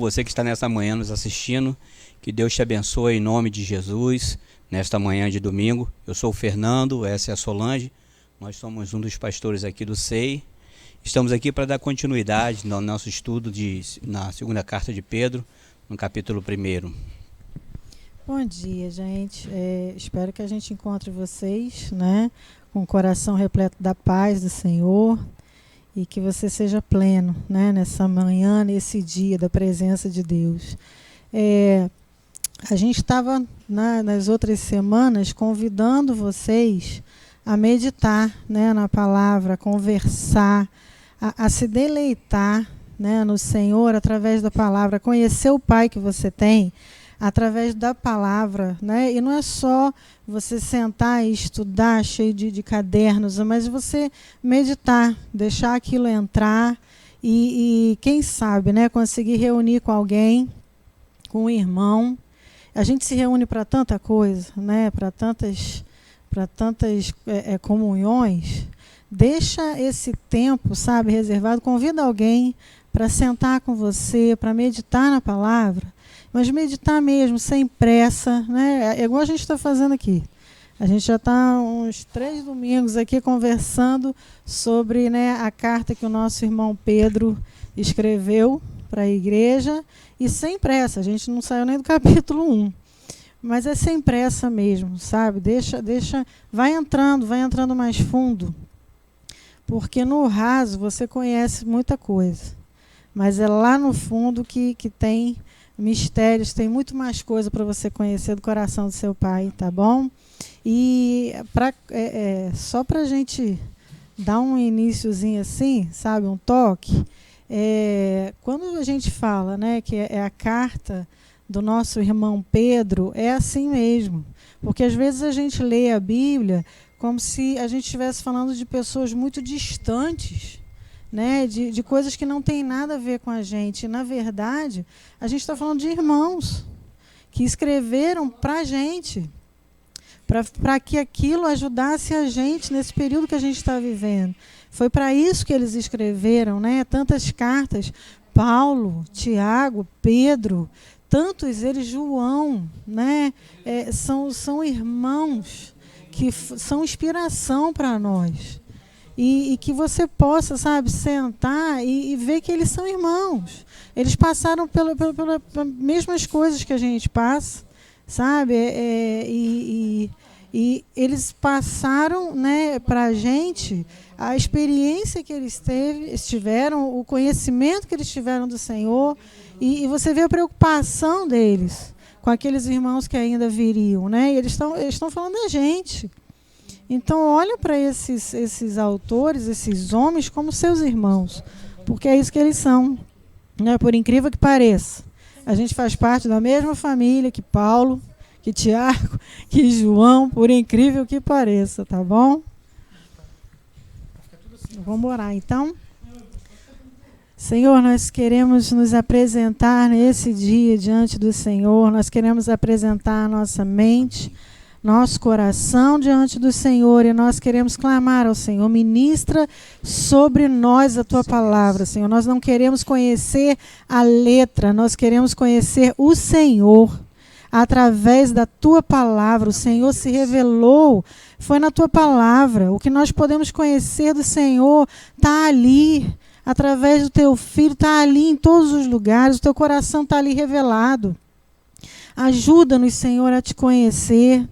você que está nessa manhã nos assistindo. Que Deus te abençoe em nome de Jesus, nesta manhã de domingo. Eu sou o Fernando, essa é a Solange. Nós somos um dos pastores aqui do SEI. Estamos aqui para dar continuidade no nosso estudo na segunda carta de Pedro, no capítulo 1. Bom dia, gente. Espero que a gente encontre vocês, né, com o coração repleto da paz do Senhor e que você seja pleno, né, nessa manhã, nesse dia da presença de Deus. A gente estava nas outras semanas convidando vocês a meditar, né, na palavra, a conversar, a se deleitar, né, no Senhor através da palavra, conhecer o Pai que você tem através da palavra, né? E não é só você sentar e estudar cheio de cadernos, mas você meditar, deixar aquilo entrar e quem sabe, né, conseguir reunir com alguém, com um irmão. A gente se reúne para tanta coisa, né? Para tantas comunhões. Deixa esse tempo, sabe, reservado. Convida alguém para sentar com você, para meditar na palavra. Mas meditar mesmo, sem pressa, né? É igual a gente está fazendo aqui. A gente já está uns 3 domingos aqui conversando sobre, né, a carta que o nosso irmão Pedro escreveu para a igreja. E sem pressa, a gente não saiu nem do capítulo 1. Mas é sem pressa mesmo, sabe? Deixa, vai entrando mais fundo. Porque no raso você conhece muita coisa. Mas é lá no fundo que tem mistérios, tem muito mais coisa para você conhecer do coração do seu Pai, tá bom? E só para a gente dar um iniciozinho assim, sabe, um toque, quando a gente fala, né, que é a carta do nosso irmão Pedro, é assim mesmo, porque às vezes a gente lê a Bíblia como se a gente estivesse falando de pessoas muito distantes, né, de coisas que não tem nada a ver com a gente. E, na verdade, a gente está falando de irmãos que escreveram para a gente, para que aquilo ajudasse a gente nesse período que a gente está vivendo. Foi para isso que eles escreveram, né, tantas cartas. Paulo, Tiago, Pedro, tantos eles, João, né, são irmãos que são inspiração para nós. E que você possa, sabe, sentar e ver que eles são irmãos. Eles passaram pelas mesmas coisas que a gente passa, sabe? E eles passaram, né, para a gente a experiência que eles tiveram, o conhecimento que eles tiveram do Senhor. E você vê a preocupação deles com aqueles irmãos que ainda viriam, né? E eles estão falando da gente. Então, olha para esses autores, esses homens, como seus irmãos, porque é isso que eles são, né? Por incrível que pareça. A gente faz parte da mesma família que Paulo, que Tiago, que João, por incrível que pareça, tá bom? Vamos orar, então. Senhor, nós queremos nos apresentar nesse dia diante do Senhor, nós queremos apresentar a nossa mente, nosso coração diante do Senhor, e nós queremos clamar ao Senhor, ministra sobre nós a tua palavra, Senhor. Nós não queremos conhecer a letra, nós queremos conhecer o Senhor. Através da tua palavra, o Senhor se revelou, foi na tua palavra. O que nós podemos conhecer do Senhor está ali, através do teu Filho, está ali em todos os lugares, o teu coração está ali revelado. Ajuda-nos, Senhor, a te conhecer.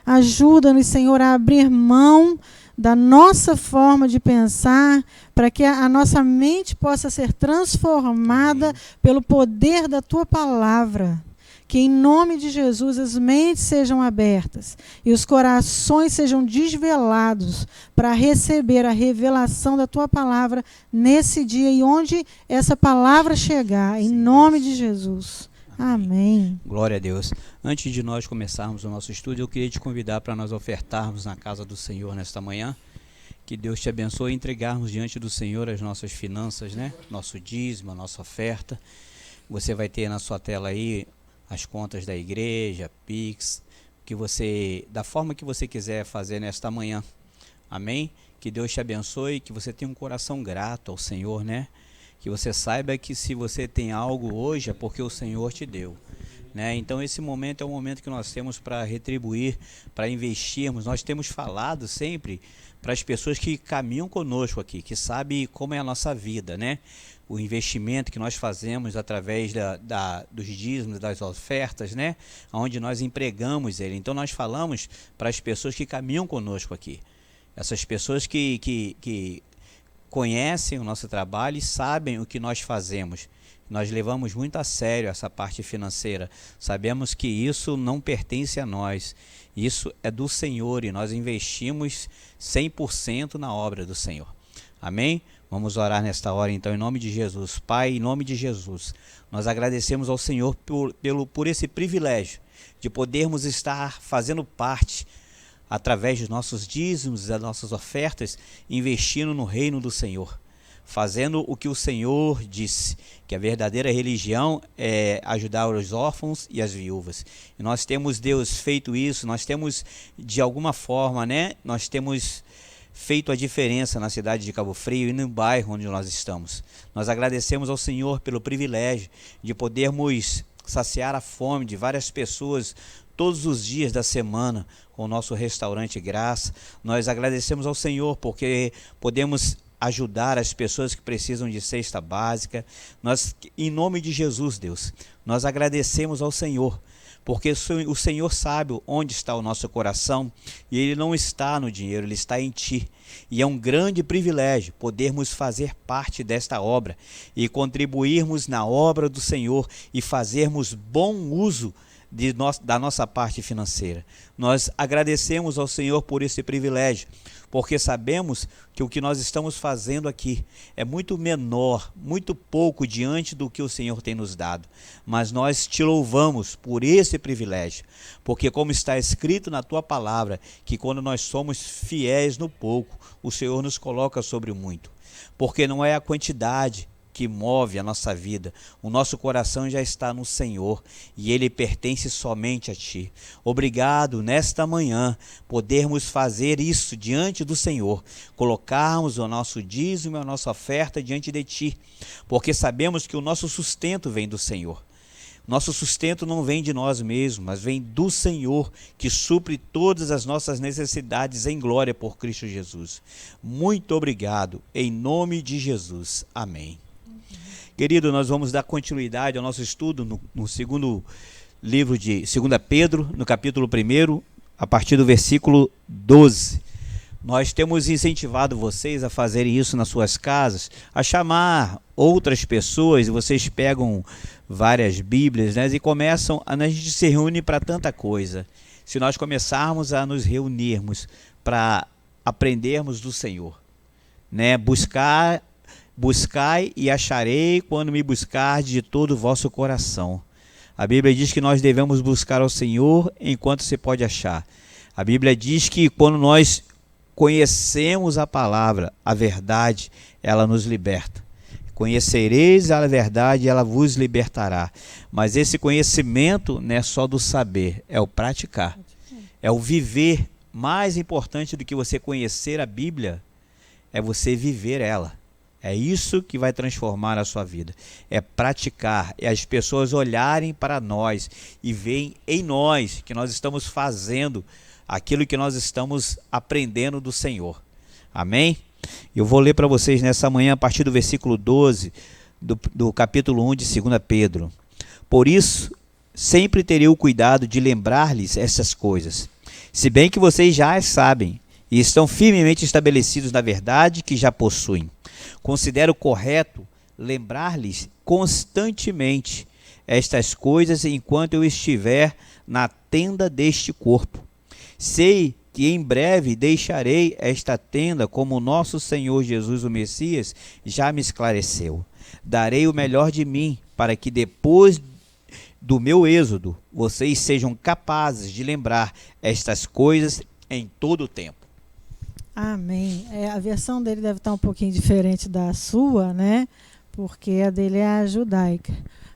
Ajuda-nos, Senhor, a abrir mão da nossa forma de pensar, para que a nossa mente possa ser transformada pelo poder da tua palavra. Que em nome de Jesus as mentes sejam abertas e os corações sejam desvelados para receber a revelação da tua palavra nesse dia e onde essa palavra chegar, em nome de Jesus. Amém. Glória a Deus. Antes de nós começarmos o nosso estudo, eu queria te convidar para nós ofertarmos na casa do Senhor nesta manhã. Que Deus te abençoe e entregarmos diante do Senhor as nossas finanças, né? Nosso dízimo, a nossa oferta. Você vai ter na sua tela aí as contas da igreja, Pix, da forma que você quiser fazer nesta manhã. Amém? Que Deus te abençoe, que você tenha um coração grato ao Senhor, né? que você saiba que se você tem algo hoje é porque o Senhor te deu. Né? Então esse momento é o momento que nós temos para retribuir, para investirmos. Nós temos falado sempre para as pessoas que caminham conosco aqui, que sabem como é a nossa vida, né? O investimento que nós fazemos através dos dízimos, das ofertas, né? Onde nós empregamos ele. Então nós falamos para as pessoas que caminham conosco aqui. Essas pessoas que conhecem o nosso trabalho e sabem o que nós fazemos. Nós levamos muito a sério essa parte financeira. Sabemos que isso não pertence a nós. Isso é do Senhor e nós investimos 100% na obra do Senhor. Amém? Vamos orar nesta hora então em nome de Jesus. Pai, em nome de Jesus, nós agradecemos ao Senhor por esse privilégio de podermos estar fazendo parte, através dos nossos dízimos, das nossas ofertas, investindo no reino do Senhor. Fazendo o que o Senhor disse, que a verdadeira religião é ajudar os órfãos e as viúvas. E nós temos, Deus, feito isso, nós temos, de alguma forma, né, nós temos feito a diferença na cidade de Cabo Frio e no bairro onde nós estamos. Nós agradecemos ao Senhor pelo privilégio de podermos saciar a fome de várias pessoas todos os dias da semana com o nosso restaurante Graça. Nós agradecemos ao Senhor porque podemos ajudar as pessoas que precisam de cesta básica. Nós, em nome de Jesus, Deus, nós agradecemos ao Senhor, porque o Senhor sabe onde está o nosso coração e ele não está no dinheiro, ele está em Ti. E é um grande privilégio podermos fazer parte desta obra e contribuirmos na obra do Senhor e fazermos bom uso da nossa parte financeira. Nós agradecemos ao Senhor por esse privilégio, porque sabemos que o que nós estamos fazendo aqui é muito menor, muito pouco diante do que o Senhor tem nos dado. Mas nós te louvamos por esse privilégio, porque como está escrito na tua palavra, que quando nós somos fiéis no pouco, o Senhor nos coloca sobre o muito. Porque não é a quantidade que move a nossa vida, o nosso coração já está no Senhor e ele pertence somente a Ti. Obrigado nesta manhã podermos fazer isso diante do Senhor, colocarmos o nosso dízimo e a nossa oferta diante de Ti, porque sabemos que o nosso sustento vem do Senhor. Nosso sustento não vem de nós mesmos, mas vem do Senhor, que supre todas as nossas necessidades em glória por Cristo Jesus. Muito obrigado, em nome de Jesus. Amém. Querido, nós vamos dar continuidade ao nosso estudo no segundo livro de 2 Pedro, no capítulo 1, a partir do versículo 12. Nós temos incentivado vocês a fazerem isso nas suas casas, a chamar outras pessoas, e vocês pegam várias Bíblias, né, e começam, a gente se reúne para tanta coisa. Se nós começarmos a nos reunirmos para aprendermos do Senhor, né, buscai e acharei quando me buscardes de todo o vosso coração. A Bíblia diz que nós devemos buscar ao Senhor enquanto se pode achar. A Bíblia diz que quando nós conhecemos a palavra, a verdade, ela nos liberta. Conhecereis a verdade, ela vos libertará. Mas esse conhecimento não é só do saber, é o praticar. É o viver. Mais importante do que você conhecer a Bíblia é você viver ela. É isso que vai transformar a sua vida. É praticar, é as pessoas olharem para nós e verem em nós que nós estamos fazendo aquilo que nós estamos aprendendo do Senhor. Amém? Eu vou ler para vocês nessa manhã a partir do versículo 12 do capítulo 1 de 2 Pedro. Por isso, sempre terei o cuidado de lembrar-lhes essas coisas, se bem que vocês já as sabem e estão firmemente estabelecidos na verdade que já possuem. Considero correto lembrar-lhes constantemente estas coisas enquanto eu estiver na tenda deste corpo. Sei que em breve deixarei esta tenda, como o nosso Senhor Jesus, o Messias, já me esclareceu. Darei o melhor de mim, para que depois do meu êxodo, vocês sejam capazes de lembrar estas coisas em todo o tempo. Amém. A versão dele deve estar um pouquinho diferente da sua, né? Porque a dele é a judaica.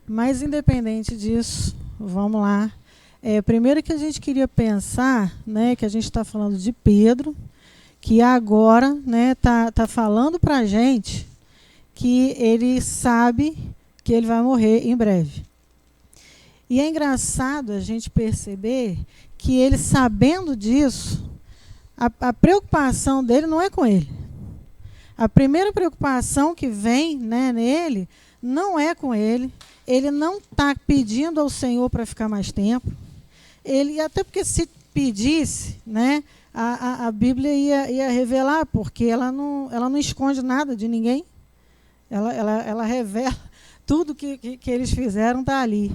Mas, independente disso, vamos lá. Primeiro que a gente queria pensar, né, que a gente está falando de Pedro, que agora, né, tá falando para a gente que ele sabe que ele vai morrer em breve. E é engraçado a gente perceber que ele, sabendo disso, a preocupação dele não é com ele. A primeira preocupação que vem, né, nele não é com ele. Ele não está pedindo ao Senhor para ficar mais tempo. Ele, até porque se pedisse, né, a Bíblia ia revelar, porque ela não esconde nada de ninguém. Ela revela tudo que eles fizeram está ali.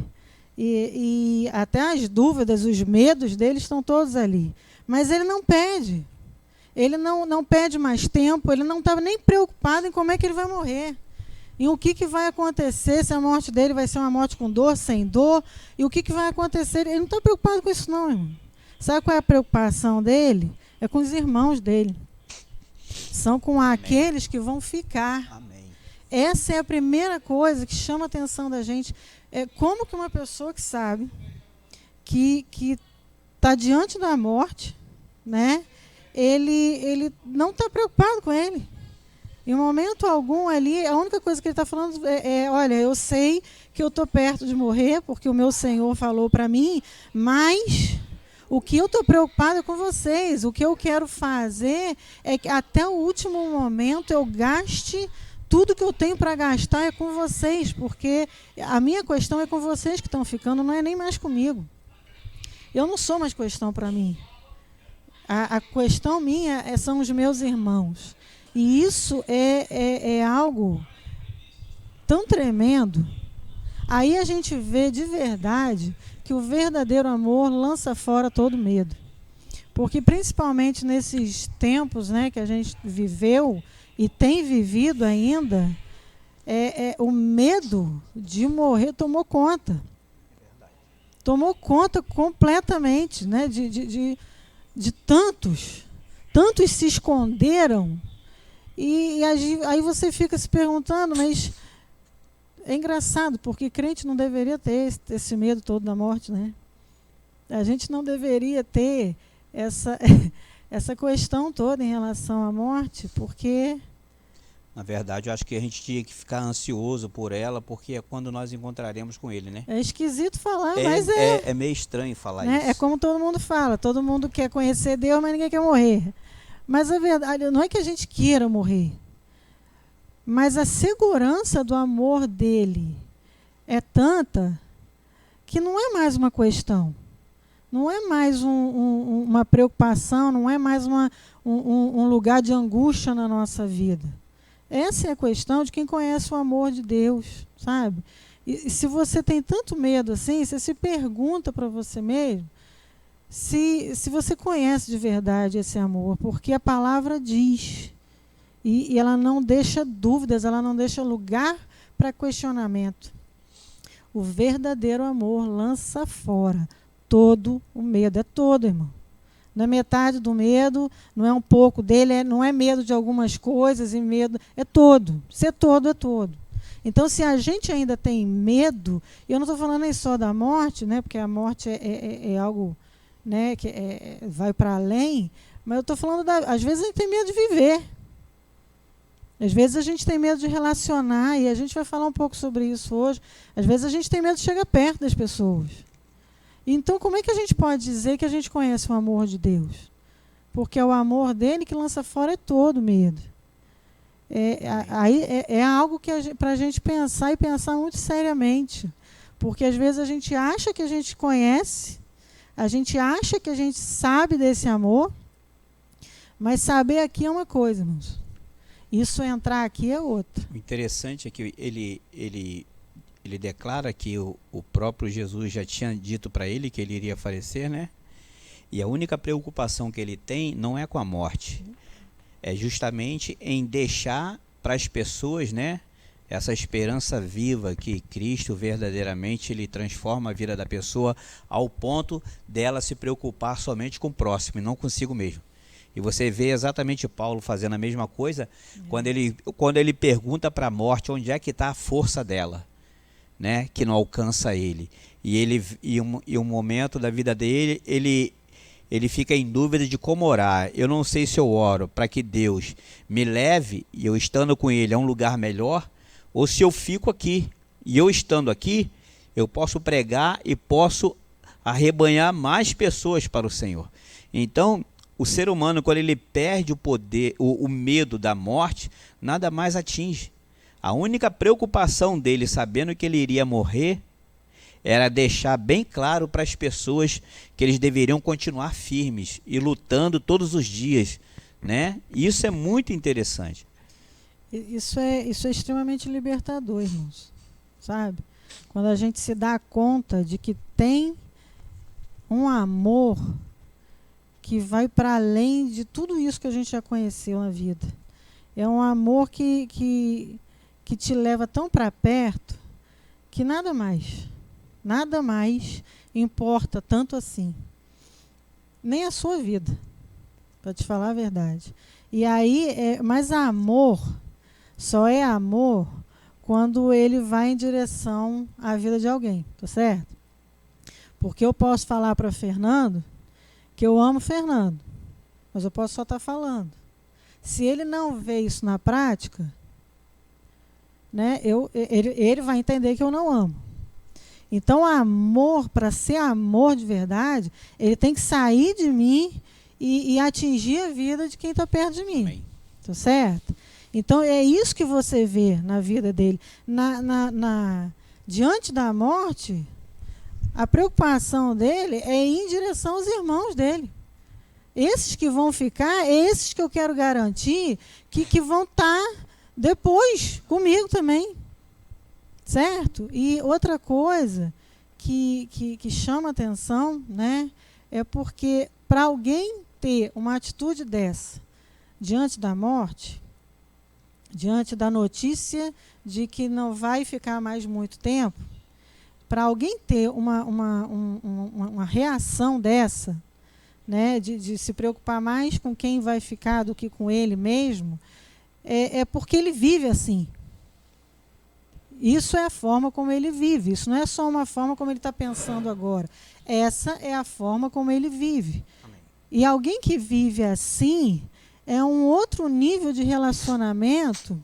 E até as dúvidas, os medos deles estão todos ali. Mas ele não pede. Ele não pede mais tempo, ele não estava nem preocupado em como é que ele vai morrer. Em o que vai acontecer, se a morte dele vai ser uma morte com dor, sem dor, e o que vai acontecer. Ele não está preocupado com isso não, irmão. Sabe qual é a preocupação dele? É com os irmãos dele. São com aqueles que vão ficar. Amém. Essa é a primeira coisa que chama a atenção da gente. É como que uma pessoa que sabe que está diante da morte, né? Ele não está preocupado com ele. Em momento algum ali, a única coisa que ele está falando olha, eu sei que eu estou perto de morrer, porque o meu Senhor falou para mim, mas o que eu estou preocupado é com vocês. O que eu quero fazer é que até o último momento eu gaste tudo que eu tenho para gastar é com vocês, porque a minha questão é com vocês que estão ficando, não é nem mais comigo. Eu não sou mais questão para mim. A questão minha são os meus irmãos. E isso é algo tão tremendo. Aí a gente vê de verdade que o verdadeiro amor lança fora todo medo. Porque principalmente nesses tempos, né, que a gente viveu e tem vivido ainda, o medo de morrer tomou conta. Tomou conta completamente, né, de tantos se esconderam. E aí você fica se perguntando, mas é engraçado, porque crente não deveria ter esse medo todo da morte, né? A gente não deveria ter essa questão toda em relação à morte, porque... Na verdade, eu acho que a gente tinha que ficar ansioso por ela, porque é quando nós encontraremos com ele, né? É esquisito falar, mas é meio estranho falar né? isso. É como todo mundo fala, todo mundo quer conhecer Deus, mas ninguém quer morrer. Mas a verdade não é que a gente queira morrer, mas a segurança do amor dele é tanta que não é mais uma questão, não é mais uma preocupação, não é mais um lugar de angústia na nossa vida. Essa é a questão de quem conhece o amor de Deus, sabe? E se você tem tanto medo assim, você se pergunta para você mesmo se você conhece de verdade esse amor, porque a palavra diz, e ela não deixa dúvidas, ela não deixa lugar para questionamento. O verdadeiro amor lança fora todo o medo, é todo, irmão. Não é metade do medo, não é um pouco dele, não é medo de algumas coisas e medo, é todo. Se é todo, é todo. Então, se a gente ainda tem medo, e eu não estou falando nem só da morte, né, porque a morte é algo, né, que vai para além, mas eu estou falando, às vezes a gente tem medo de viver. Às vezes a gente tem medo de relacionar, e a gente vai falar um pouco sobre isso hoje. Às vezes a gente tem medo de chegar perto das pessoas. Então, como é que a gente pode dizer que a gente conhece o amor de Deus? Porque é o amor dele que lança fora todo medo. É algo que para a gente pensar e pensar muito seriamente. Porque às vezes a gente acha que a gente conhece, a gente acha que a gente sabe desse amor, mas saber aqui é uma coisa, irmãos. Isso entrar aqui é outra. O interessante é que ele declara que o próprio Jesus já tinha dito para ele que ele iria falecer, né? E a única preocupação que ele tem não é com a morte, é justamente em deixar para as pessoas, né, essa esperança viva que Cristo verdadeiramente ele transforma a vida da pessoa ao ponto dela se preocupar somente com o próximo e não consigo mesmo. E você vê exatamente Paulo fazendo a mesma coisa quando ele pergunta para a morte onde é que está a força dela, né, que não alcança ele. E um momento da vida dele, ele fica em dúvida de como orar. Eu não sei se eu oro para que Deus me leve, e eu estando com Ele, a um lugar melhor, ou se eu fico aqui, e eu estando aqui, eu posso pregar e posso arrebanhar mais pessoas para o Senhor. Então, o ser humano, quando ele perde o poder, o medo da morte, nada mais atinge. A única preocupação dele, sabendo que ele iria morrer, era deixar bem claro para as pessoas que eles deveriam continuar firmes e lutando todos os dias, né? Isso é muito interessante. Isso é extremamente libertador, irmãos, sabe? Quando a gente se dá conta de que tem um amor que vai para além de tudo isso que a gente já conheceu na vida. É um amor que te leva tão para perto que nada mais importa tanto assim. Nem a sua vida, para te falar a verdade. E aí, mas amor só é amor quando ele vai em direção à vida de alguém, tá certo? Porque eu posso falar para Fernando que eu amo Fernando, mas eu posso só estar falando. Se ele não vê isso na prática, né, ele vai entender que eu não amo. Então, amor, para ser amor de verdade, ele tem que sair de mim e atingir a vida de quem está perto de mim. Amém. Tá certo? Então, é isso que você vê na vida dele. Diante da morte, a preocupação dele é ir em direção aos irmãos dele. Esses que vão ficar, esses que eu quero garantir que vão estar depois comigo também. Certo? E outra coisa que chama atenção, né, é porque para alguém ter uma atitude dessa diante da morte, diante da notícia de que não vai ficar mais muito tempo, para alguém ter uma reação dessa, né, de se preocupar mais com quem vai ficar do que com ele mesmo, é porque ele vive assim. Isso é a forma como ele vive. Isso não é só uma forma como ele está pensando agora. Essa é a forma como ele vive. Amém. E alguém que vive assim é um outro nível de relacionamento,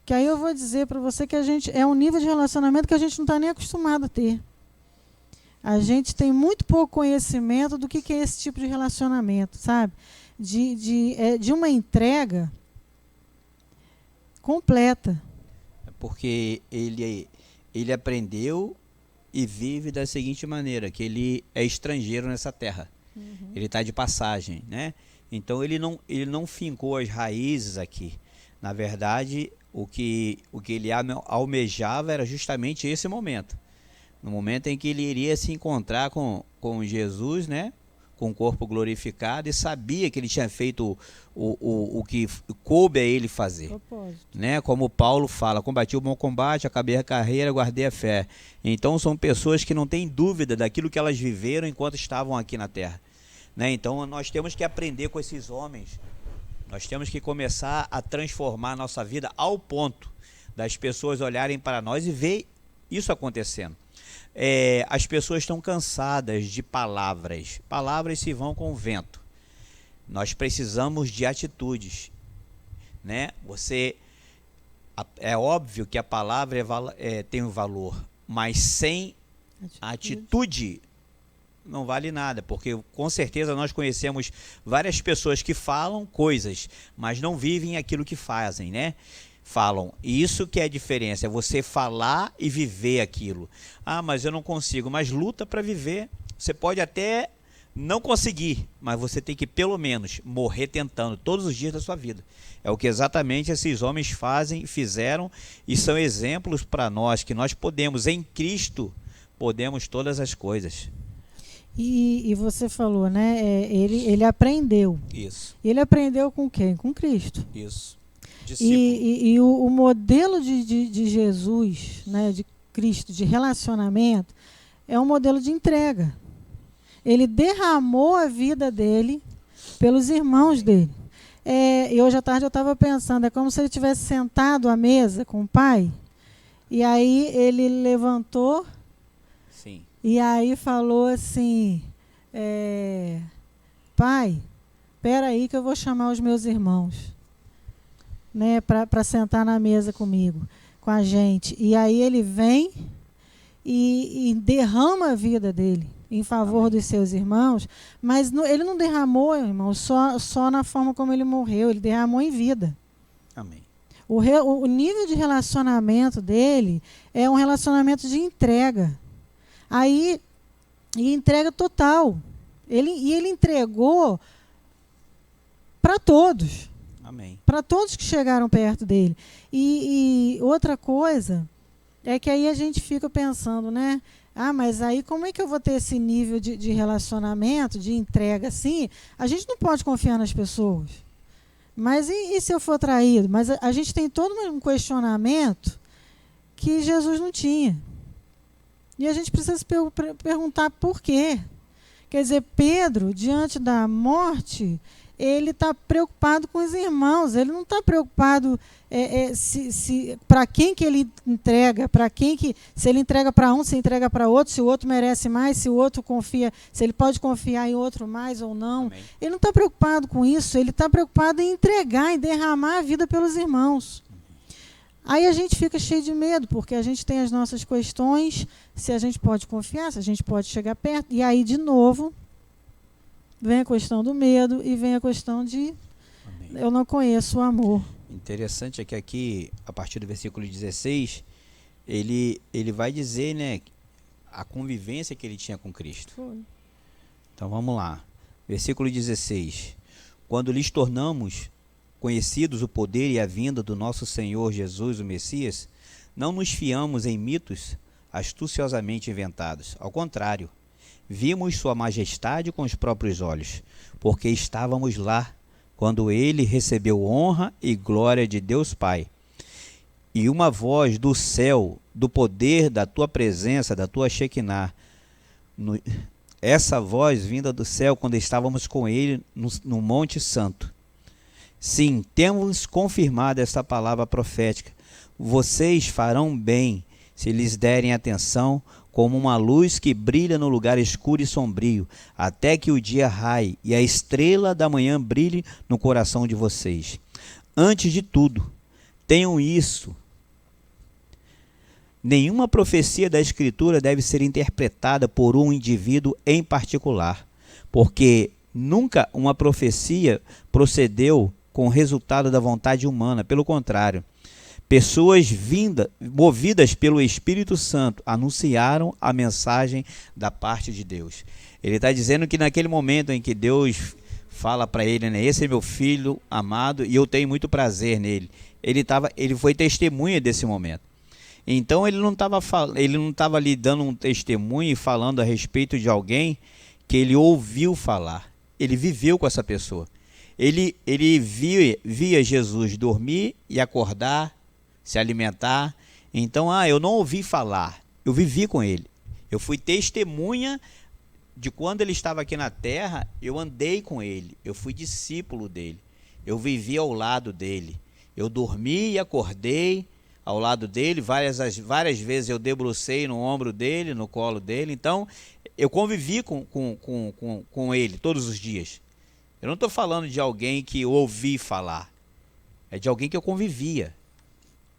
que aí eu vou dizer para você que é um nível de relacionamento que a gente não está nem acostumado a ter. A gente tem muito pouco conhecimento do que é esse tipo de relacionamento, sabe? De uma entrega completa. Porque ele aprendeu e vive da seguinte maneira, que ele é estrangeiro nessa terra. Uhum. Ele está de passagem, né? Então ele não fincou as raízes aqui. Na verdade, o que ele almejava era justamente esse momento. No momento em que ele iria se encontrar com Jesus, né? Com o corpo glorificado, e sabia que ele tinha feito o que coube a ele fazer. Né? Como Paulo fala, combati o bom combate, acabei a carreira, guardei a fé. Então são pessoas que não têm dúvida daquilo que elas viveram enquanto estavam aqui na terra. Né? Então nós temos que aprender com esses homens, nós temos que começar a transformar a nossa vida ao ponto das pessoas olharem para nós e ver isso acontecendo. As pessoas estão cansadas de palavras. Palavras se vão com o vento. Nós precisamos de atitudes, né? É óbvio que a palavra tem um valor, mas sem atitude não vale nada, porque com certeza nós conhecemos várias pessoas que falam coisas, mas não vivem aquilo que fazem, né? Falam. E isso que é a diferença, é você falar e viver aquilo. Ah, mas eu não consigo, mas luta para viver. Você pode até não conseguir, mas você tem que pelo menos morrer tentando todos os dias da sua vida. É o que exatamente esses homens fizeram e são exemplos para nós, que nós podemos, em Cristo, podemos todas as coisas. E você falou, né? Ele aprendeu. Isso. Ele aprendeu com quem? Com Cristo. Isso. E o modelo de Jesus, né, de Cristo, de relacionamento, é um modelo de entrega. Ele derramou a vida dele pelos irmãos dele. E hoje à tarde eu estava pensando, é como se ele tivesse sentado à mesa com o pai, e aí ele levantou. Sim. E aí falou assim, pai, espera aí que eu vou chamar os meus irmãos, né, para sentar na mesa comigo, com a gente. E aí ele vem e derrama a vida dele em favor Amém. dos seus irmãos, mas ele não derramou, irmão, só na forma como ele morreu, ele derramou em vida. Amém. O nível de relacionamento dele é um relacionamento de entrega. Aí, e entrega total. Ele entregou para todos. Amém. Para todos que chegaram perto dele. E outra coisa é que aí a gente fica pensando, né? Ah, mas aí como é que eu vou ter esse nível de relacionamento, de entrega assim? A gente não pode confiar nas pessoas. Mas e se eu for traído? Mas a gente tem todo um questionamento que Jesus não tinha. E a gente precisa se perguntar por quê. Quer dizer, Pedro, diante da morte, ele está preocupado com os irmãos. Ele não está preocupado para quem que ele entrega, se ele entrega para um, se entrega para outro, se o outro merece mais, se o outro confia, se ele pode confiar em outro mais ou não. Amém. Ele não está preocupado com isso, ele está preocupado em entregar, em derramar a vida pelos irmãos. Aí a gente fica cheio de medo, porque a gente tem as nossas questões, se a gente pode confiar, se a gente pode chegar perto. E aí, de novo, vem a questão do medo e vem a questão de Amém. eu não conheço o amor. Interessante é que aqui, a partir do versículo 16, ele vai dizer, né, a convivência que ele tinha com Cristo. Foi. Então vamos lá. Versículo 16. Quando lhes tornamos conhecidos o poder e a vinda do nosso Senhor Jesus, o Messias, não nos fiamos em mitos astuciosamente inventados. Ao contrário, vimos sua majestade com os próprios olhos, porque estávamos lá quando ele recebeu honra e glória de Deus Pai. E uma voz do céu, do poder da tua presença, da tua Shekinah, essa voz vinda do céu quando estávamos com ele no Monte Santo. Sim, temos confirmado esta palavra profética. Vocês farão bem se lhes derem atenção, como uma luz que brilha no lugar escuro e sombrio, até que o dia raie e a estrela da manhã brilhe no coração de vocês. Antes de tudo, tenham isso. Nenhuma profecia da Escritura deve ser interpretada por um indivíduo em particular, porque nunca uma profecia procedeu com o resultado da vontade humana. Pelo contrário, pessoas movidas pelo Espírito Santo anunciaram a mensagem da parte de Deus. Ele está dizendo que naquele momento em que Deus fala para ele, né, esse é meu filho amado e eu tenho muito prazer nele. Ele foi testemunha desse momento. Então ele não estava ali dando um testemunho e falando a respeito de alguém que ele ouviu falar. Ele viveu com essa pessoa. Ele via Jesus dormir e acordar, se alimentar. Então, eu não ouvi falar, eu vivi com ele. Eu fui testemunha de quando ele estava aqui na terra, eu andei com ele, eu fui discípulo dele, eu vivi ao lado dele. Eu dormi e acordei ao lado dele, várias vezes eu debrucei no ombro dele, no colo dele. Então, eu convivi com ele todos os dias. Eu não estou falando de alguém que eu ouvi falar, é de alguém que eu convivia.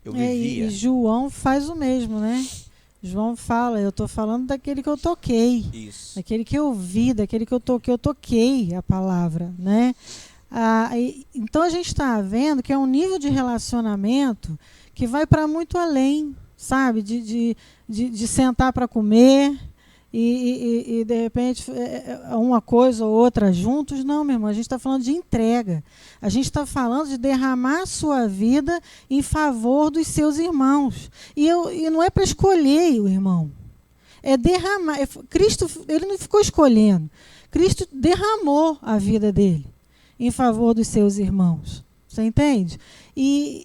Eu vivia. E João faz o mesmo, né? João fala, eu estou falando daquele que eu toquei. Isso. Daquele que eu vi, daquele que eu toquei a palavra, né? Então a gente está vendo que é um nível de relacionamento que vai para muito além, sabe? De sentar para comer e de repente uma coisa ou outra juntos. Não, meu irmão, a gente está falando de entrega. A gente está falando de derramar a sua vida em favor dos seus irmãos. E não é para escolher o irmão. É derramar. Cristo, ele não ficou escolhendo. Cristo derramou a vida dele em favor dos seus irmãos. Você entende? E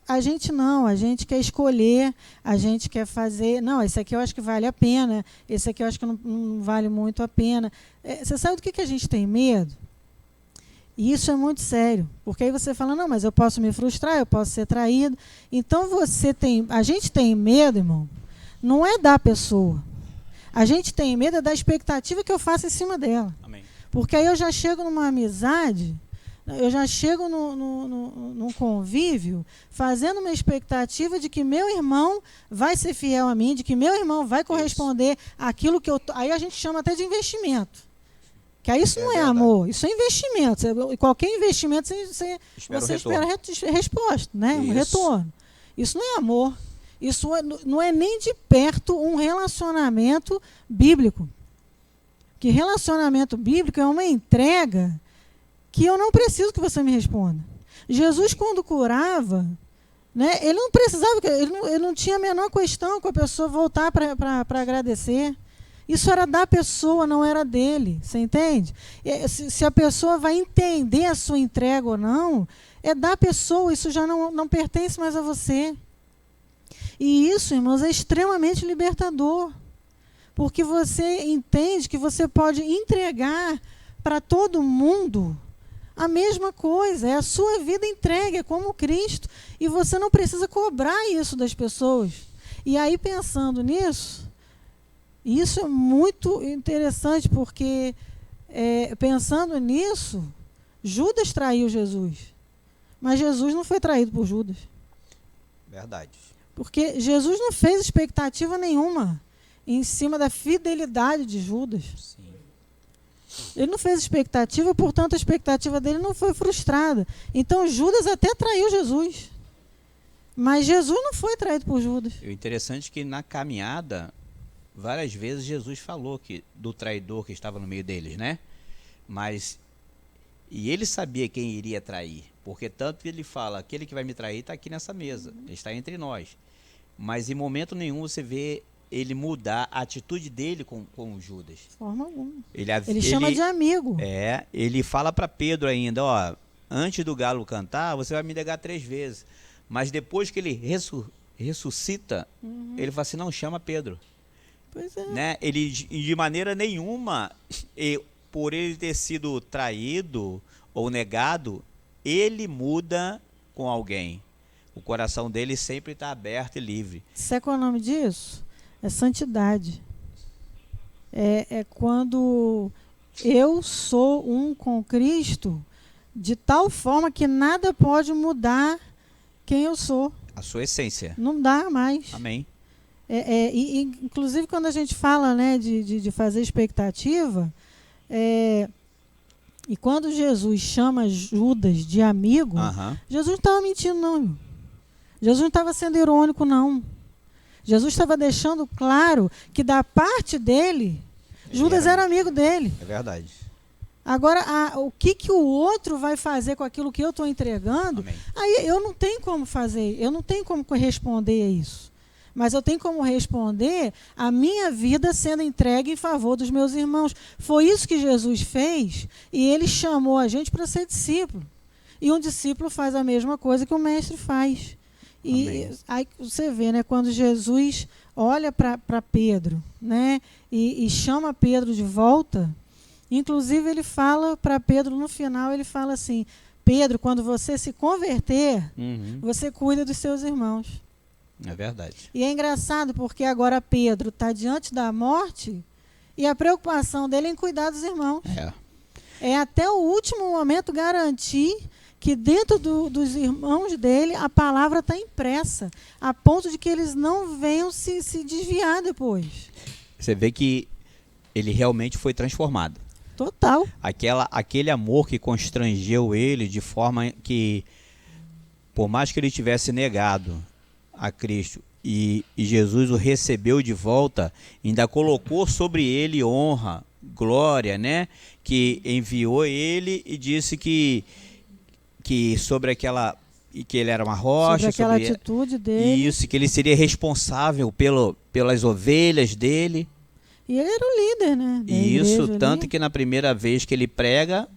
a gente não, a gente quer escolher, a gente quer fazer. Não, esse aqui eu acho que vale a pena, esse aqui eu acho que não vale muito a pena. Você sabe do que a gente tem medo? E isso é muito sério, porque aí você fala, não, mas eu posso me frustrar, eu posso ser traído. Então a gente tem medo, irmão, não é da pessoa. A gente tem medo da expectativa que eu faço em cima dela. Amém. Porque aí eu já chego numa amizade, eu já chego num convívio, fazendo uma expectativa de que meu irmão vai ser fiel a mim, de que meu irmão vai corresponder àquilo que eu... Aí a gente chama até de investimento. Que aí isso não é amor, isso é investimento. Qualquer investimento você espera resposta, né? Um retorno. Isso não é amor. Isso não é nem de perto um relacionamento bíblico. Que relacionamento bíblico é uma entrega que eu não preciso que você me responda. Jesus, quando curava, né, ele não precisava, ele não tinha a menor questão com a pessoa voltar para agradecer. Isso era da pessoa, não era dele. Você entende? Se a pessoa vai entender a sua entrega ou não, é da pessoa, isso já não pertence mais a você. E isso, irmãos, é extremamente libertador. Porque você entende que você pode entregar para todo mundo a mesma coisa. É a sua vida entregue, é como Cristo. E você não precisa cobrar isso das pessoas. E aí, pensando nisso, isso é muito interessante, porque pensando nisso, Judas traiu Jesus. Mas Jesus não foi traído por Judas. Verdade. Porque Jesus não fez expectativa nenhuma em cima da fidelidade de Judas. Sim. Ele não fez expectativa, portanto a expectativa dele não foi frustrada. Então Judas até traiu Jesus. Mas Jesus não foi traído por Judas. O interessante é que na caminhada, várias vezes Jesus falou do traidor que estava no meio deles, né? E ele sabia quem iria trair. Porque tanto que ele fala, aquele que vai me trair está aqui nessa mesa, ele está entre nós. Mas em momento nenhum você vê ele mudar a atitude dele com o Judas. De forma alguma. Ele chama de amigo. Ele fala para Pedro ainda, ó, antes do galo cantar, você vai me negar 3 vezes. Mas depois que ele ressuscita, ele fala assim, não, chama Pedro. Pois é. Né? Ele, de maneira nenhuma, por ele ter sido traído ou negado, ele muda com alguém. O coração dele sempre está aberto e livre. Sabe qual é o nome disso? É santidade. É quando eu sou um com Cristo de tal forma que nada pode mudar quem eu sou. A sua essência. Não dá mais. Amém. E inclusive quando a gente fala, né, de fazer expectativa, e quando Jesus chama Judas de amigo, Jesus não estava mentindo, não, irmão. Jesus não estava sendo irônico, não. Jesus estava deixando claro que da parte dele, Judas era amigo dele. É verdade. Agora, o que o outro vai fazer com aquilo que eu estou entregando, Amém. Aí eu não tenho como fazer, eu não tenho como responder a isso. Mas eu tenho como responder a minha vida sendo entregue em favor dos meus irmãos. Foi isso que Jesus fez e ele chamou a gente para ser discípulo. E um discípulo faz a mesma coisa que o mestre faz. E aí você vê, né, quando Jesus olha para Pedro, né, e chama Pedro de volta, inclusive ele fala para Pedro no final, ele fala assim, Pedro, quando você se converter, você cuida dos seus irmãos. É verdade. E é engraçado porque agora Pedro está diante da morte e a preocupação dele é em cuidar dos irmãos. É até o último momento garantir que dentro dos irmãos dele a palavra está impressa, a ponto de que eles não venham se desviar depois. Você vê que ele realmente foi transformado. Total. Aquele amor que constrangeu ele de forma que, por mais que ele tivesse negado a Cristo e Jesus o recebeu de volta, ainda colocou sobre ele honra, glória, né? Que enviou ele e disse que sobre aquela, que ele era uma rocha, sobre aquela atitude dele. Isso, que ele seria responsável pelas ovelhas dele. E ele era o líder, né? E isso, tanto que na primeira vez que ele prega,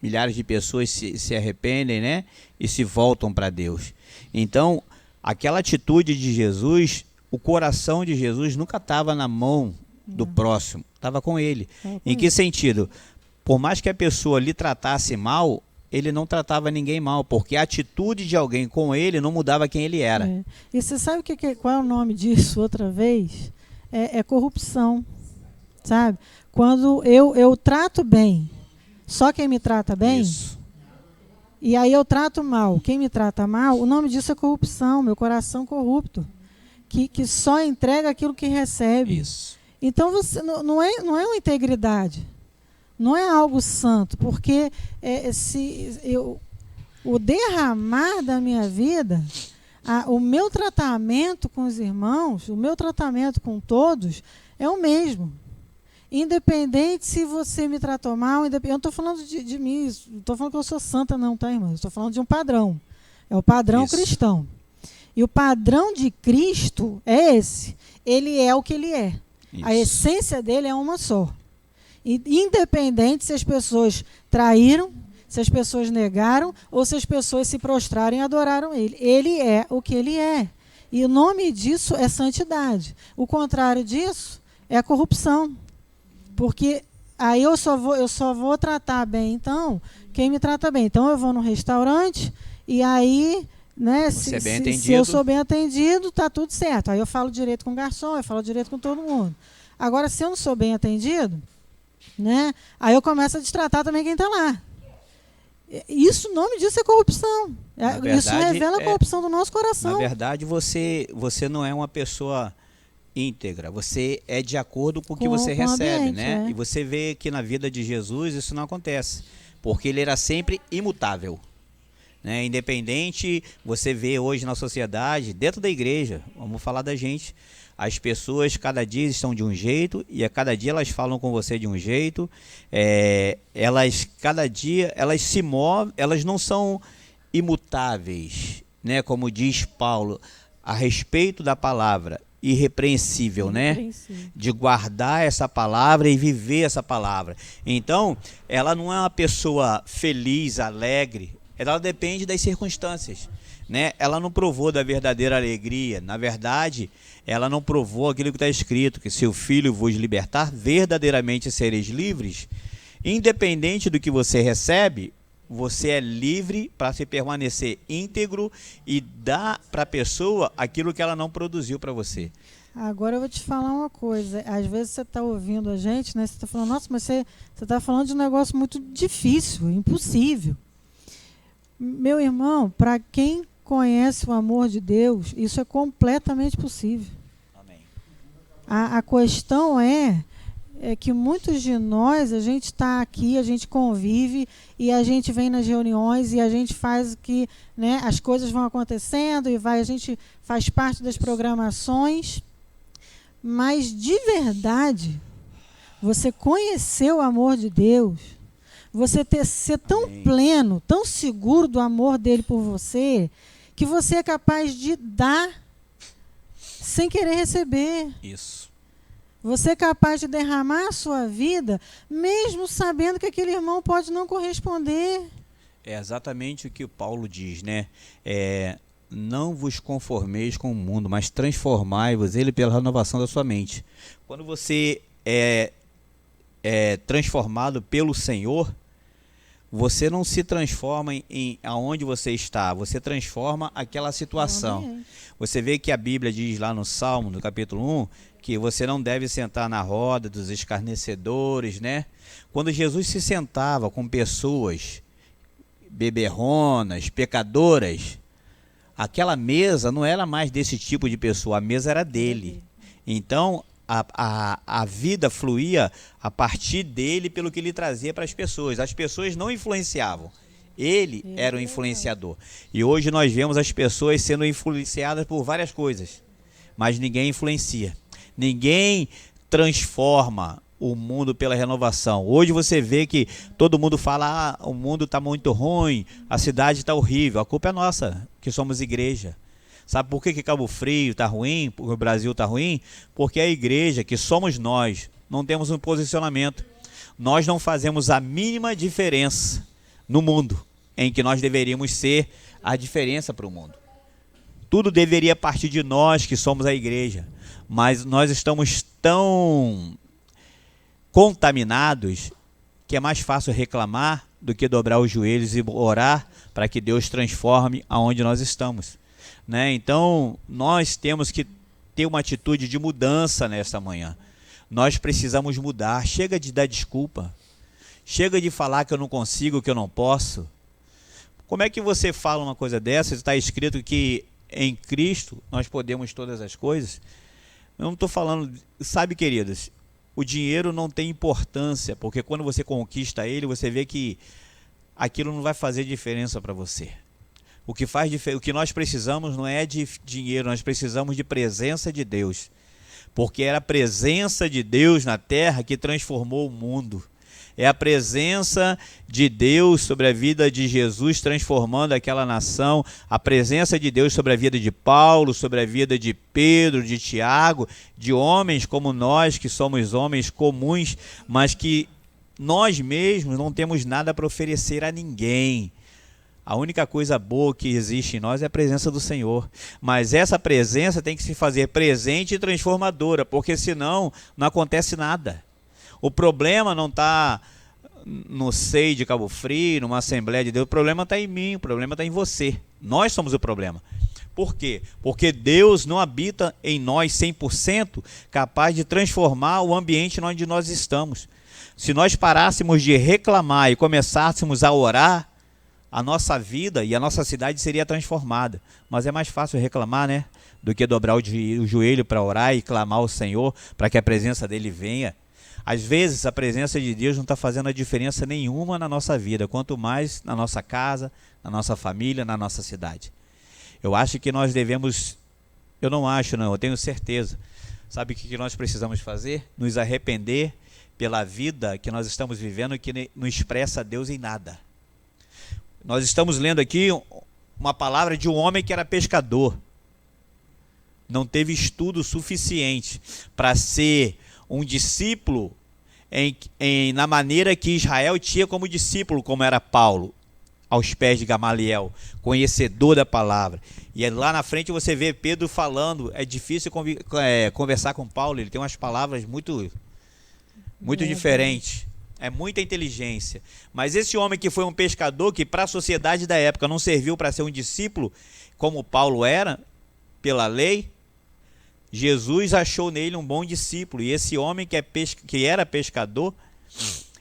milhares de pessoas se arrependem, né? E se voltam para Deus. Então, aquela atitude de Jesus, o coração de Jesus nunca estava na mão do próximo, estava com ele. Em que sentido? Por mais que a pessoa lhe tratasse mal, ele não tratava ninguém mal, porque a atitude de alguém com ele não mudava quem ele era. E você sabe qual é o nome disso outra vez? É corrupção, sabe? Quando eu trato bem Só quem me trata bem? Isso. E aí eu trato mal. Quem me trata mal, o nome disso é corrupção, meu coração corrupto, que só entrega aquilo que recebe. Isso. Então você não é uma integridade, não é algo santo, porque o derramar da minha vida, o meu tratamento com os irmãos, o meu tratamento com todos é o mesmo. Independente se você me tratou mal, eu não estou falando de mim, não estou falando que eu sou santa não, tá, irmão? Estou falando de um padrão. É o padrão cristão. E o padrão de Cristo é esse. Ele é o que ele é. Isso. A essência dele é uma só. Independente se as pessoas traíram, se as pessoas negaram, ou se as pessoas se prostraram e adoraram ele. Ele é o que ele é. E o nome disso é santidade. O contrário disso é a corrupção. Porque aí eu só vou tratar bem, então, quem me trata bem. Então eu vou num restaurante e aí, né, se eu sou bem atendido, tá tudo certo. Aí eu falo direito com o garçom, eu falo direito com todo mundo. Agora, se eu não sou bem atendido, né, aí eu começo a destratar também quem está lá. Isso, o nome disso é corrupção. Verdade, isso revela a corrupção do nosso coração. Na verdade, você não é uma pessoa íntegra, você é de acordo com o que você recebe, ambiente, né? E você vê que na vida de Jesus isso não acontece, porque ele era sempre imutável, né? Independente, você vê hoje na sociedade, dentro da igreja, vamos falar da gente, as pessoas cada dia estão de um jeito e a cada dia elas falam com você de um jeito, elas cada dia elas se movem, elas não são imutáveis, né? Como diz Paulo a respeito da palavra irrepreensível, né? De guardar essa palavra e viver essa palavra. Então, ela não é uma pessoa feliz, alegre, ela depende das circunstâncias, né? Ela não provou da verdadeira alegria. Na verdade, ela não provou aquilo que está escrito, que se o Filho vos libertar, verdadeiramente sereis livres. Independente do que você recebe, você é livre para se permanecer íntegro e dar para a pessoa aquilo que ela não produziu para você. Agora eu vou te falar uma coisa. Às vezes você está ouvindo a gente, né? Você está falando, nossa, mas você está falando de um negócio muito difícil, impossível. Meu irmão, para quem conhece o amor de Deus, isso é completamente possível. Amém. A questão é que muitos de nós, a gente está aqui, a gente convive e a gente vem nas reuniões e a gente faz que, né, as coisas vão acontecendo e a gente faz parte das programações, mas de verdade, você conhecer o amor de Deus, você ser tão pleno, tão seguro do amor dele por você, que você é capaz de dar sem querer receber. Isso. Você é capaz de derramar a sua vida, mesmo sabendo que aquele irmão pode não corresponder. É exatamente o que o Paulo diz, né? Não vos conformeis com o mundo, mas transformai-vos ele pela renovação da sua mente. Quando você é transformado pelo Senhor, você não se transforma em aonde você está, você transforma aquela situação. Você vê que a Bíblia diz lá no Salmo, no capítulo 1, que você não deve sentar na roda dos escarnecedores, né? Quando Jesus se sentava com pessoas beberronas, pecadoras, aquela mesa não era mais desse tipo de pessoa, a mesa era dele. Então, a vida fluía a partir dele pelo que ele trazia para as pessoas. As pessoas não influenciavam. Ele era o influenciador. E hoje nós vemos as pessoas sendo influenciadas por várias coisas, mas ninguém influencia. Ninguém transforma o mundo pela renovação. Hoje você vê que todo mundo fala, o mundo está muito ruim, a cidade está horrível. A culpa é nossa, que somos igreja. Sabe por que Cabo Frio está ruim, porque o Brasil está ruim? Porque a igreja, que somos nós, não temos um posicionamento. Nós não fazemos a mínima diferença no mundo, em que nós deveríamos ser a diferença para o mundo. Tudo deveria partir de nós, que somos a igreja. Mas nós estamos tão contaminados que é mais fácil reclamar do que dobrar os joelhos e orar para que Deus transforme aonde nós estamos, né? Então nós temos que ter uma atitude de mudança nesta manhã. Nós precisamos mudar. Chega de dar desculpa. Chega de falar que eu não consigo, que eu não posso. Como é que você fala uma coisa dessa? Está escrito que em Cristo nós podemos todas as coisas. Eu não estou falando... Sabe, queridos, o dinheiro não tem importância, porque quando você conquista ele, você vê que aquilo não vai fazer diferença para você. O que nós precisamos não é de dinheiro, nós precisamos de presença de Deus. Porque era a presença de Deus na terra que transformou o mundo. É a presença de Deus sobre a vida de Jesus transformando aquela nação, a presença de Deus sobre a vida de Paulo, sobre a vida de Pedro, de Tiago, de homens como nós, que somos homens comuns, mas que nós mesmos não temos nada para oferecer a ninguém. A única coisa boa que existe em nós é a presença do Senhor. Mas essa presença tem que se fazer presente e transformadora, porque senão não acontece nada. O problema não está no SEI de Cabo Frio, numa Assembleia de Deus. O problema está em mim, o problema está em você. Nós somos o problema. Por quê? Porque Deus não habita em nós 100% capaz de transformar o ambiente onde nós estamos. Se nós parássemos de reclamar e começássemos a orar, a nossa vida e a nossa cidade seria transformada. Mas é mais fácil reclamar, né? Do que dobrar o joelho para orar e clamar ao Senhor para que a presença dele venha. Às vezes a presença de Deus não está fazendo a diferença nenhuma na nossa vida, quanto mais na nossa casa, na nossa família, na nossa cidade. Eu acho que nós devemos, eu não acho não, eu tenho certeza. Sabe o que nós precisamos fazer? Nos arrepender pela vida que nós estamos vivendo que não expressa Deus em nada. Nós estamos lendo aqui uma palavra de um homem que era pescador. Não teve estudo suficiente para ser um discípulo na maneira que Israel tinha como discípulo, como era Paulo, aos pés de Gamaliel, conhecedor da palavra. E lá na frente você vê Pedro falando, é difícil conversar com Paulo, ele tem umas palavras muito diferentes. É muita inteligência. Mas esse homem que foi um pescador, que para a sociedade da época não serviu para ser um discípulo, como Paulo era, pela lei, Jesus achou nele um bom discípulo. E esse homem que era pescador,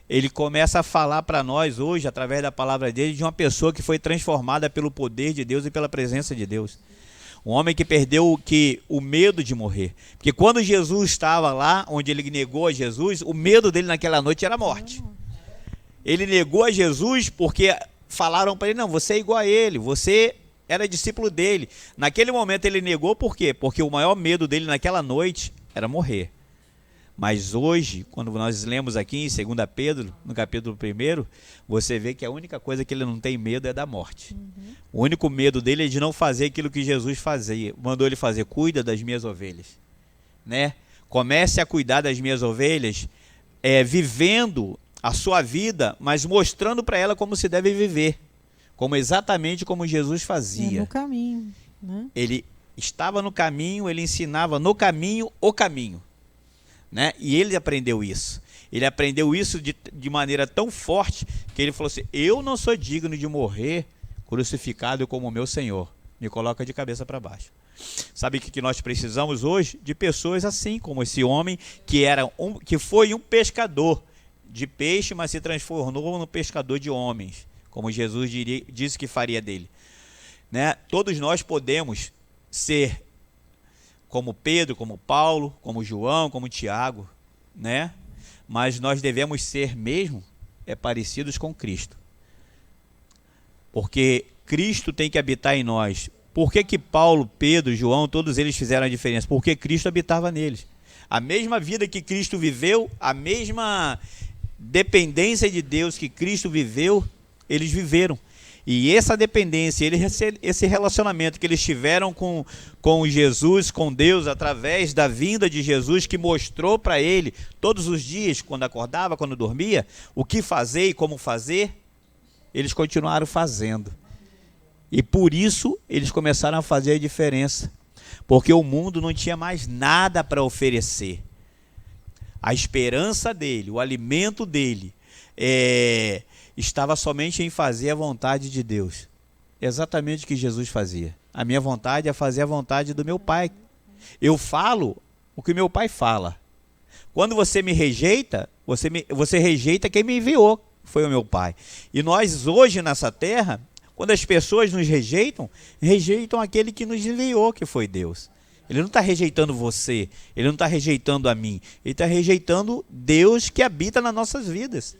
ele começa a falar para nós hoje, através da palavra dele, de uma pessoa que foi transformada pelo poder de Deus e pela presença de Deus. Um homem que perdeu o medo de morrer. Porque quando Jesus estava lá, onde ele negou a Jesus, o medo dele naquela noite era a morte. Ele negou a Jesus porque falaram para ele, não, você é igual a ele, você era discípulo dele. Naquele momento ele negou, por quê? Porque o maior medo dele naquela noite era morrer. Mas hoje, quando nós lemos aqui em 2 Pedro, no capítulo 1, você vê que a única coisa que ele não tem medo é da morte. O único medo dele é de não fazer aquilo que Jesus fazia. Mandou ele fazer, cuida das minhas ovelhas. Né? Comece a cuidar das minhas ovelhas, vivendo a sua vida, mas mostrando para ela como se deve viver. Exatamente como Jesus fazia. No caminho. Né? Ele estava no caminho, ele ensinava no caminho o caminho. Né? E ele aprendeu isso. Ele aprendeu isso de maneira tão forte que ele falou assim, eu não sou digno de morrer crucificado como o meu Senhor. Me coloca de cabeça para baixo. Sabe o que nós precisamos hoje? De pessoas assim, como esse homem que foi um pescador de peixe, mas se transformou num pescador de homens, como Jesus disse que faria dele. Né? Todos nós podemos ser como Pedro, como Paulo, como João, como Tiago, né? Mas nós devemos ser mesmo parecidos com Cristo. Porque Cristo tem que habitar em nós. Por que Paulo, Pedro, João, todos eles fizeram a diferença? Porque Cristo habitava neles. A mesma vida que Cristo viveu, a mesma dependência de Deus que Cristo viveu, eles viveram. E essa dependência, esse relacionamento que eles tiveram com Jesus, com Deus, através da vinda de Jesus, que mostrou para ele todos os dias, quando acordava, quando dormia, o que fazer e como fazer, eles continuaram fazendo. E por isso eles começaram a fazer a diferença. Porque o mundo não tinha mais nada para oferecer. A esperança dele, o alimento dele, estava somente em fazer a vontade de Deus. Exatamente o que Jesus fazia. A minha vontade é fazer a vontade do meu Pai. Eu falo o que meu Pai fala. Quando você me rejeita, você rejeita quem me enviou. foi o meu Pai. E nós hoje nessa terra, quando as pessoas nos rejeitam, rejeitam aquele que nos enviou, que foi Deus. Ele não está rejeitando você, ele não está rejeitando a mim, ele está rejeitando Deus que habita nas nossas vidas.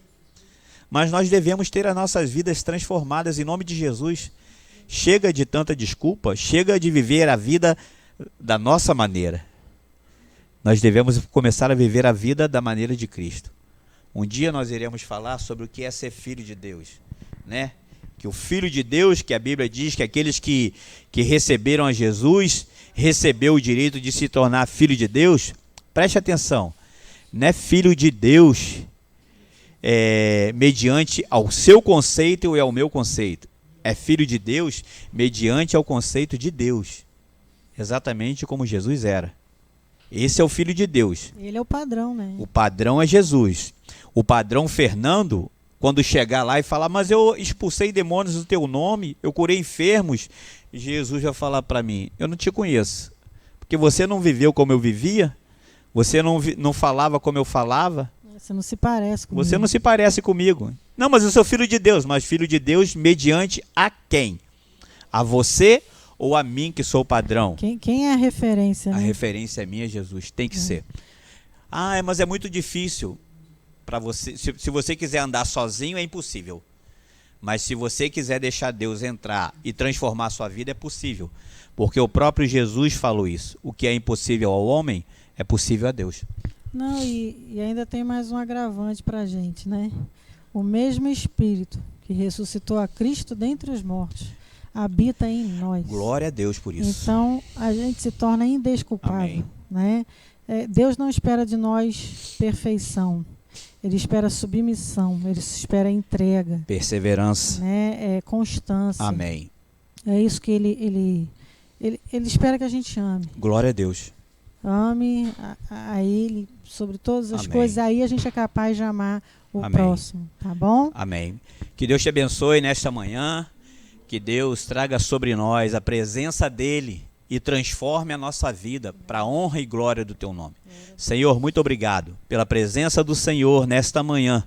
Mas nós devemos ter as nossas vidas transformadas em nome de Jesus. Chega de tanta desculpa, chega de viver a vida da nossa maneira. Nós devemos começar a viver a vida da maneira de Cristo. Um dia nós iremos falar sobre o que é ser filho de Deus, né? Que o Filho de Deus, que a Bíblia diz que aqueles que receberam a Jesus, recebeu o direito de se tornar filho de Deus. Preste atenção, não é filho de Deus mediante ao seu conceito e ao meu conceito. É filho de Deus mediante ao conceito de Deus, exatamente como Jesus era. Esse é o Filho de Deus. Ele é o padrão, né? O padrão é Jesus. O padrão Fernando, quando chegar lá e falar, mas eu expulsei demônios no teu nome, eu curei enfermos, Jesus vai falar para mim, eu não te conheço, porque você não viveu como eu vivia, você não falava como eu falava, você não se parece comigo. Você não se parece comigo. Não, mas eu sou filho de Deus, mas filho de Deus mediante a quem? A você ou a mim que sou o padrão? Quem é a referência? A né? referência é minha, Jesus, tem que ser. Ah, mas é muito difícil para você. Se você quiser andar sozinho, é impossível. Mas se você quiser deixar Deus entrar e transformar a sua vida, é possível. Porque o próprio Jesus falou isso. O que é impossível ao homem, é possível a Deus. Não, e ainda tem mais um agravante para a gente, né? O mesmo Espírito que ressuscitou a Cristo dentre os mortos habita em nós. Glória a Deus por isso. Então, a gente se torna indesculpável, né? Deus não espera de nós perfeição. Ele espera submissão, ele espera entrega. Perseverança. Né? Constância. Amém. É isso que ele espera que a gente ame. Glória a Deus. Ame a Ele sobre todas as Amém. coisas. Aí a gente é capaz de amar o Amém. próximo. Tá bom? Amém. Que Deus te abençoe nesta manhã. Que Deus traga sobre nós a presença dEle e transforme a nossa vida para a honra e glória do Teu nome. Senhor, muito obrigado pela presença do Senhor nesta manhã.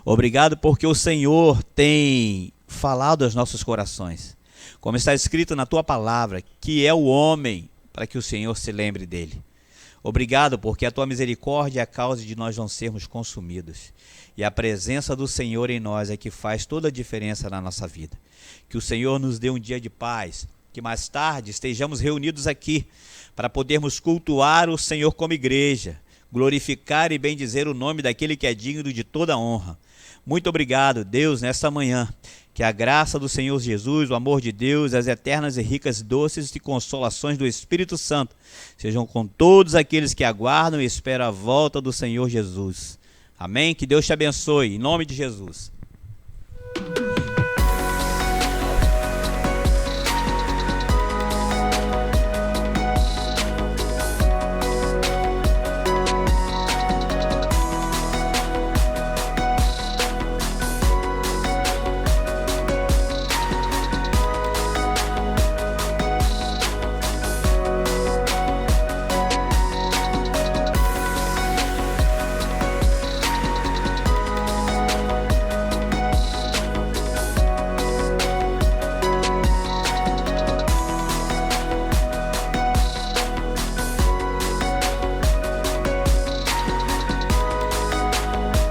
Obrigado porque o Senhor tem falado aos nossos corações. Como está escrito na Tua palavra, que é o homem para que o Senhor se lembre dele. Obrigado porque a Tua misericórdia é a causa de nós não sermos consumidos. E a presença do Senhor em nós é que faz toda a diferença na nossa vida. Que o Senhor nos dê um dia de paz, que mais tarde estejamos reunidos aqui para podermos cultuar o Senhor como igreja, glorificar e bendizer o nome daquele que é digno de toda honra. Muito obrigado, Deus, nesta manhã. Que a graça do Senhor Jesus, o amor de Deus, as eternas e ricas doces e consolações do Espírito Santo sejam com todos aqueles que aguardam e esperam a volta do Senhor Jesus. Amém? Que Deus te abençoe, em nome de Jesus.